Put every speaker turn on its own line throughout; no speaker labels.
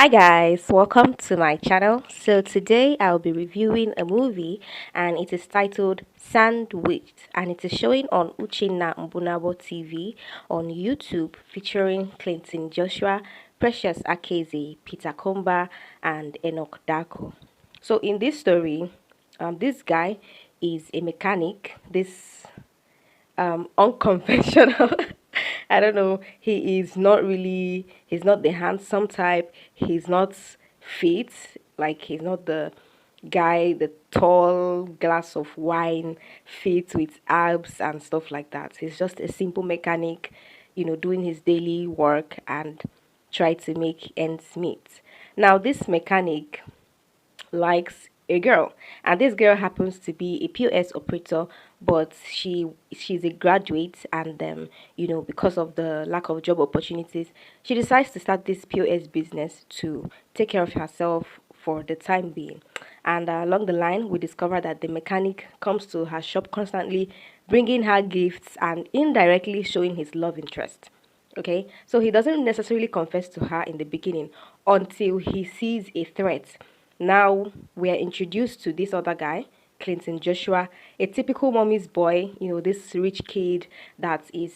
Hi guys, welcome to my channel. So today I'll be reviewing a movie and it is titled Sandwiched and it is showing on Uchenna Mbunabo TV on YouTube featuring Clinton Joshua, Precious Akaeze, Peter Komba and Enock Darko. So in this story, this guy is a mechanic. This unconventional. I don't know. He's not the handsome type. He's not fit. Like, he's not the guy, the tall glass of wine, fit with abs and stuff like that. He's just a simple mechanic, doing his daily work and try to make ends meet. Now, this mechanic likes a girl, and this girl happens to be a POS operator, but she's a graduate, and because of the lack of job opportunities, she decides to start this POS business to take care of herself for the time being. And along the line, we discover that the mechanic comes to her shop constantly, bringing her gifts and indirectly showing his love interest. Okay, so he doesn't necessarily confess to her in the beginning until he sees a threat. Now we are introduced to this other guy, Clinton Joshua, a typical mommy's boy, this rich kid that is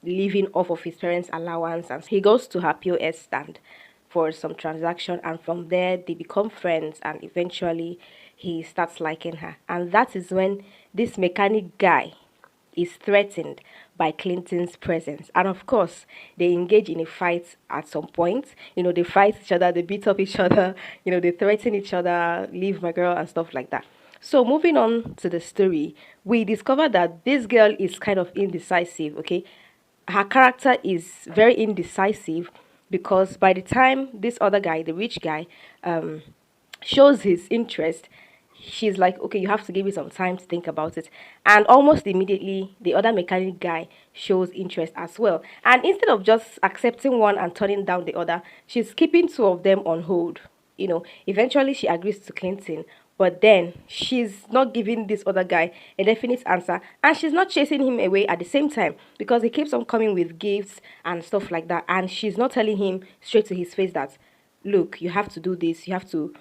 living off of his parents' allowance, and he goes to her POS stand for some transaction, and from there they become friends, and eventually he starts liking her. And that is when this mechanic guy is threatened by Clinton's presence. And of course, they engage in a fight at some point. They fight each other, they beat up each other, they threaten each other, leave my girl, and stuff like that. So, moving on to the story, we discover that this girl is kind of indecisive, okay? Her character is very indecisive because by the time this other guy, the rich guy, um, shows his interest, she's like, okay, you have to give me some time to think about it. And almost immediately, the other mechanic guy shows interest as well. And instead of just accepting one and turning down the other, she's keeping two of them on hold. Eventually she agrees to Clinton, but then she's not giving this other guy a definite answer, and she's not chasing him away at the same time because he keeps on coming with gifts and stuff like that, and she's not telling him straight to his face that, look, you have to do this, you have to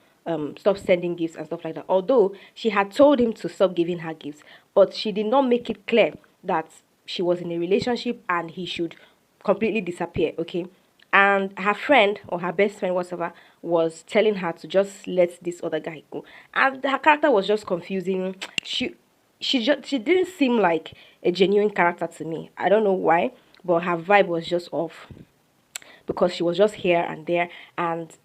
stop sending gifts and stuff like that. Although she had told him to stop giving her gifts, but she did not make it clear that she was in a relationship and he should completely disappear. Okay. And her friend or her best friend, whatever, was telling her to just let this other guy go. And her character was just confusing. She didn't seem like a genuine character to me. I don't know why, but her vibe was just off because she was just here and there, and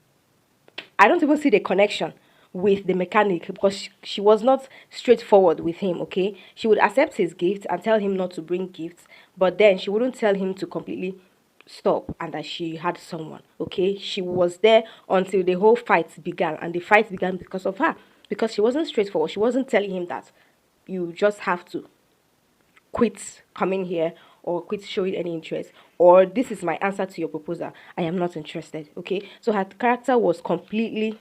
I don't even see the connection with the mechanic because she was not straightforward with him, okay? She would accept his gift and tell him not to bring gifts, but then she wouldn't tell him to completely stop and that she had someone, okay? She was there until the whole fight began, and the fight began because of her, because she wasn't straightforward. She wasn't telling him that you just have to quit coming here or quit showing any interest, or this is my answer to your proposal, I am not interested. Okay, so her character was completely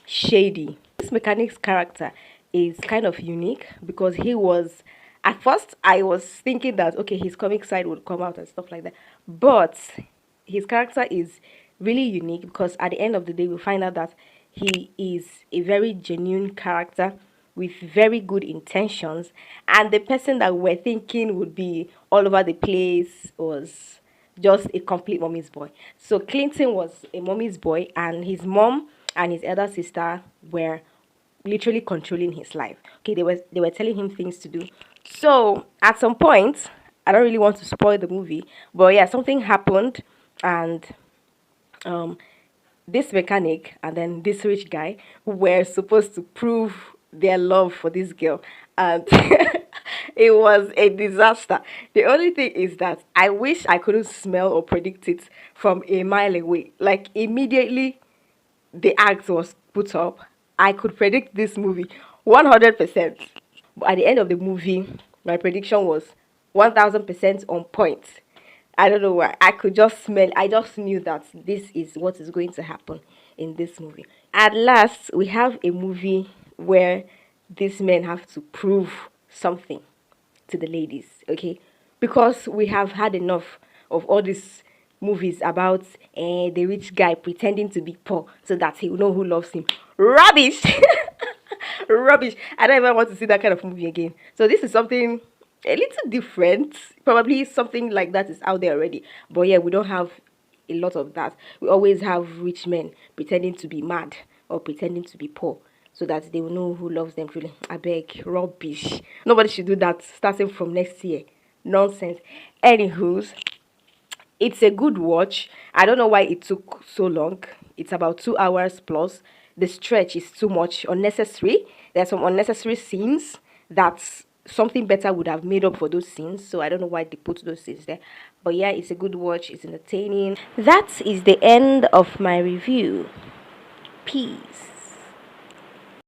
shady. This mechanic's character is kind of unique because he was, at first I was thinking that okay, his comic side would come out and stuff like that, but his character is really unique because at the end of the day we find out that he is a very genuine character with very good intentions, and the person that we're thinking would be all over the place was just a complete mommy's boy. So Clinton was a mommy's boy, and his mom and his elder sister were literally controlling his life. Okay, they were telling him things to do. So at some point, I don't really want to spoil the movie, but yeah, something happened, and um this mechanic and then this rich guy were supposed to prove their love for this girl, and it was a disaster. The only thing is that I wish I couldn't smell or predict it from a mile away. Like, immediately the act was put up, I could predict this movie 100%. But at the end of the movie, my prediction was 1000% on point. I don't know why. I could just smell, I just knew that this is what is going to happen in this movie. At last, we have a movie where these men have to prove something to the ladies, okay? Because we have had enough of all this movies about the rich guy pretending to be poor so that he will know who loves him. Rubbish. Rubbish. I don't even want to see that kind of movie again. So this is something a little different. Probably something like that is out there already. But yeah, we don't have a lot of that. We always have rich men pretending to be mad or pretending to be poor so that they will know who loves them truly. I beg, rubbish. Nobody should do that starting from next year. Nonsense. Anywho's, it's a good watch. I don't know why it took so long. It's about 2 hours plus. The stretch is too much, unnecessary. There are some unnecessary scenes that something better would have made up for those scenes. So I don't know why they put those scenes there. But yeah, it's a good watch. It's entertaining. That is the end of my review. Peace.